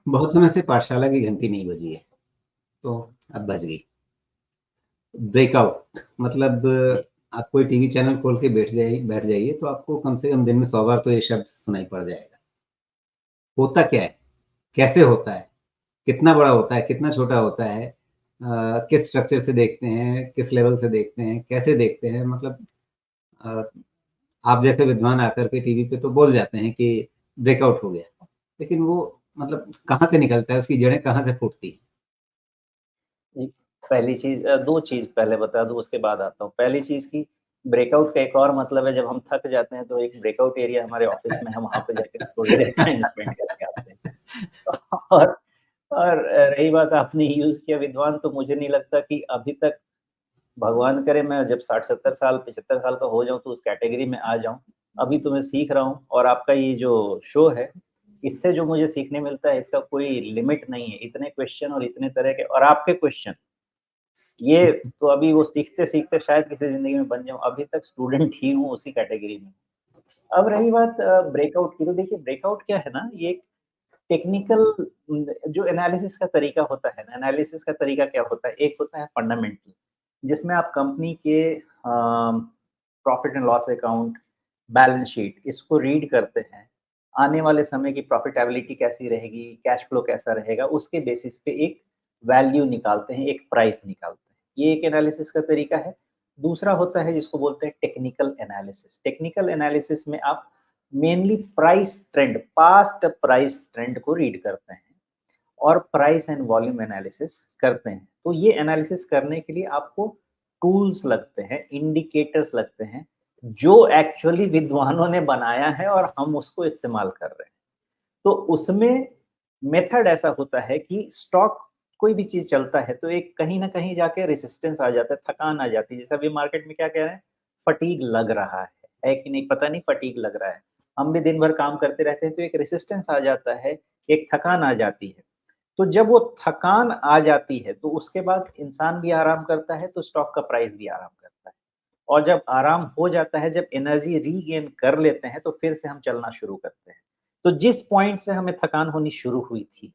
बहुत समय से पाठशाला की घंटी नहीं बजी है, तो अब बज गई। ब्रेकआउट मतलब जी। आप कोई टीवी चैनल खोल के बैठ जाइए तो आपको कम से कम दिन में 100 बार तो ये शब्द सुनाई पड़ जाएगा। होता क्या है? कैसे होता है? कितना बड़ा होता है? कितना छोटा होता है? किस स्ट्रक्चर से देखते हैं? किस लेवल से देखते हैं? कैसे देखते हैं? मतलब अ, आप जैसे विद्वान आकर के टीवी पे तो बोल जाते हैं कि ब्रेकआउट हो गया, लेकिन वो मतलब कहाँ से निकलता है? उसकी जड़ें कहाँ से फूटती हैं? जी, पहली चीज़ 2 चीज़ पहले बता दूँ उसके बाद आता हूँ। पहली चीज़ कि ब्रेकआउट का एक और मतलब है जब हम थक जाते हैं तो एक ब्रेकआउट एरिया हमारे ऑफ़िस में है, वहाँ पे जाके थोड़ी देर टाइम स्पेंड करके आते हैं। और रही बात आपने यूज़ किया विद्वान तो मुझे नहीं लगता कि अभी तक भगवान करे मैं जब 60-70 साल, 75 साल का हो जाऊँ तो उस कैटेगरी में आ जाऊँ। अभी तो मैं सीख रहा हूँ और आपका ये जो शो है, इससे जो मुझे सीखने मिलता है इसका कोई लिमिट नहीं है। इतने क्वेश्चन और इतने तरह के और आपके क्वेश्चन ये तो अभी वो सीखते-सीखते शायद किसी ज़िंदगी में बन जाऊँ, अभी तक स्टूडेंट ही हूँ उसी कैटेगरी में। अब रही बात ब्रेकआउट की, तो देखिए ब्रेकआउट क्या है ना, ये एक टेक्निकल जो एनालिसिस का तरीका होता है ना, एनालिसिस का तरीका क्या होता है, एक होता है फंडामेंटल, जिसमें आप कंपनी के profit and loss account, balance sheet इसको रीड करते हैं। आने वाले समय की प्रॉफिटेबिलिटी कैसी रहेगी, कैश फ्लो कैसा रहेगा, उसके बेसिस पे एक वैल्यू निकालते हैं, एक प्राइस निकालते हैं। ये एक एनालिसिस का तरीका है। दूसरा होता है जिसको बोलते हैं टेक्निकल एनालिसिस। टेक्निकल एनालिसिस में आप mainly price trend, past price trend को रीड करते हैं और प्राइस एंड वॉल्यूम एनालिसिस करते हैं। तो ये एनालिसिस करने के लिए आपको टूल्स लगते हैं, इंडिकेटर्स लगते हैं, जो एक्चुअली विद्वानों ने बनाया है और हम उसको इस्तेमाल कर रहे हैं। तो उसमें मेथड ऐसा होता है कि स्टॉक कोई भी चीज़ चलता है तो एक कहीं न कहीं जाके रेजिस्टेंस आ जाता है, थकान आ जाती है। जैसे अभी मार्केट में क्या कह रहे हैं, फटीग लग रहा है कि नहीं पता नहीं फटीग लग रहा है। हम भी दिन भर काम करते रहते हैं तो एक रेजिस्टेंस आ जाता है, एक थकान आ जाती है। तो जब वो थकान आ जाती है तो उसके बाद इंसान भी आराम करता है तो स्टॉक का प्राइस भी आराम करता है। और जब आराम हो जाता है, जब एनर्जी रीगेन कर लेते हैं तो फिर से हम चलना शुरू करते हैं। तो जिस पॉइंट से हमें थकान होनी शुरू हुई थी,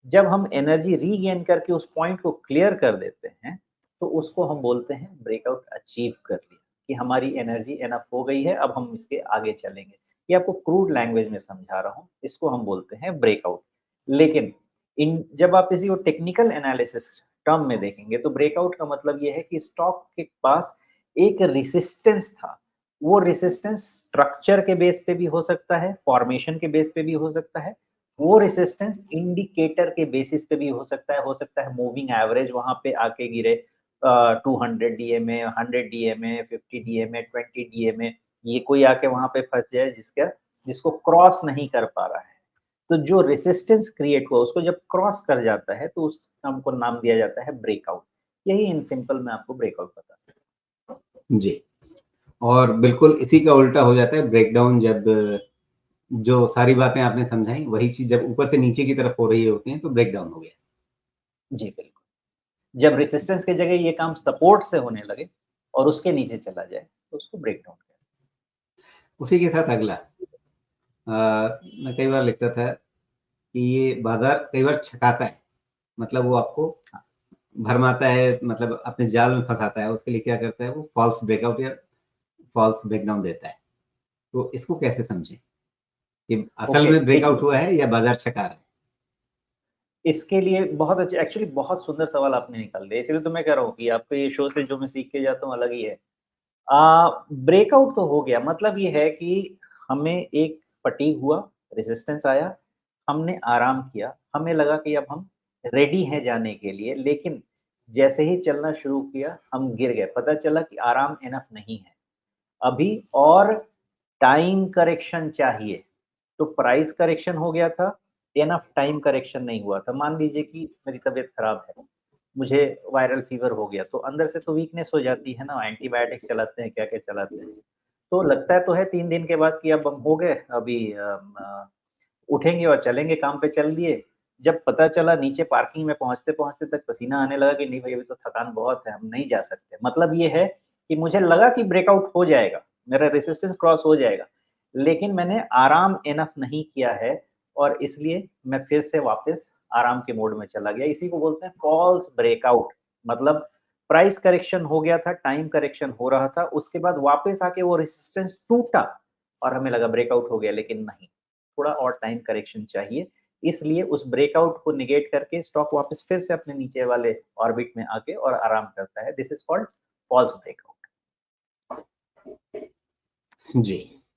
जब हम एनर्जी रीगेन करके उस पॉइंट को क्लियर कर देते हैं, तो उसको हम बोलते हैं ब्रेकआउट अचीव कर लिया, कि हमारी एनर्जी इनफ हो गई है, अब हम इसके आगे चलेंगे। ये आपको क्रूड लैंग्वेज में समझा रहा हूँ, इसको हम बोलते हैं ब्रेकआउट। लेकिन इन जब आप इसी को टेक्निकल एनालिसिस टर्म में देखेंगे, तो ब्रेकआउट का मतलब ये है कि स्टॉक के पास एक रेजिस्टेंस था। वो रेजिस्टेंस स्ट्रक्चर के बेस पे भी हो सकता है, फॉर्मेशन के बेस पे भी हो सकता है, वो रेजिस्टेंस इंडिकेटर के बेसिस पे भी हो सकता है मूविंग एवरेज वहाँ पे आके गिरे 200 डीएमए, 100 डीएमए, 50 डीएमए, 20 डीएमए, ये कोई आके वहाँ पे फँस जाए जिसको क्रॉस नहीं कर पा रहा है। तो जो रेजिस्टेंस क्रिएट हुआ उसको जब क्रॉस कर जाता है तो उस टर्म को नाम दिया जाता है ब्रेकआउट। यही इन सिंपल मैं आपको ब्रेकआउट बता सकता जी। और बिल्कुल इसी का उल्टा हो जाता है ब्रेकडाउन, जब जो सारी बातें आपने समझाई वही चीज़ जब ऊपर से नीचे की तरफ हो रही होती है तो ब्रेकडाउन हो गया। हूँ। जी, बिल्कुल। जब रेजिस्टेंस की जगह ये काम सपोर्ट से होने लगे और उसके नीचे चला जाए, तो उसको ब्रेकडाउन कहते उसी के साथ अगला मैं कई बार लिखता था कि ये बाज़ार कई बार छकाता है, मतलब वो आपको हैं। भरमाता है, मतलब अपने जाल में फँसाता है, उसके लिए क्या करता है वो फ़ॉल्स ब्रेकआउट या फ़ॉल्स ब्रेकडाउन देता है। तो इसको कैसे समझें कि असल ओके, में ब्रेकआउट देखिए हुआ है या बाज़ार छका रहा है? इसके लिए बहुत अच्छे एक्चुअली बहुत सुंदर सवाल आपने निकाल दिया, इसीलिए तो मैं कह रहा हूँ कि आपके ये शो से जो मैं सीख के जाता हूँ अलग ही है। ब्रेकआउट तो हो गया मतलब ये है कि हमें एक फटीग हुआ, रेजिस्टेंस आया, हमने आराम किया, हमें लगा कि अब हम रेडी हैं जाने के लिए, लेकिन जैसे ही चलना शुरू किया, हम गिर गए। पता चला कि आराम इनफ नहीं है, अभी और टाइम करेक्शन चाहिए। तो प्राइस करेक्शन हो गया था, इनफ टाइम करेक्शन नहीं हुआ था। मान लीजिए कि मेरी तबीयत खराब है, मुझे वायरल फीवर हो गया, तो अंदर से तो वीकनेस हो जाती है ना, एंटीबायोटिक्स चलाते हैं, क्या-क्या चलाते हैं। तो लगता है तो है 3 दिन के बाद कि अब हम हो गए, अभी उठेंगे और चलेंगे, काम पे चल दिए। जब पता चला नीचे पार्किंग में पहुँचते-पहुँचते तक पसीना आने लगा कि नहीं भई अभी तो थकान बहुत है, हम नहीं जा सकते। मतलब ये है कि मुझे लगा कि ब्रेकआउट हो जाएगा, मेरा रेजिस्टेंस क्रॉस हो जाएगा, लेकिन मैंने आराम इनफ नहीं किया है और इसलिए मैं फिर से वापस आराम के मोड में चला गया। इसी को बोलते हैं फॉल्स ब्रेकआउट। मतलब प्राइस करेक्शन हो गया था, टाइम करेक्शन हो रहा था, उसके बाद वापस आके वो रेजिस्टेंस टूटा और हमें लगा ब्रेकआउट हो गया, लेकिन नहीं, थोड़ा और टाइम करेक्शन चाहिए। इसलिए उस ब्रेकआउट को नेगेट करके स्टॉक वापस फिर से अपने नीचे वाले ऑर्बिट में आके और आराम करता है। This is called false breakout. Ji.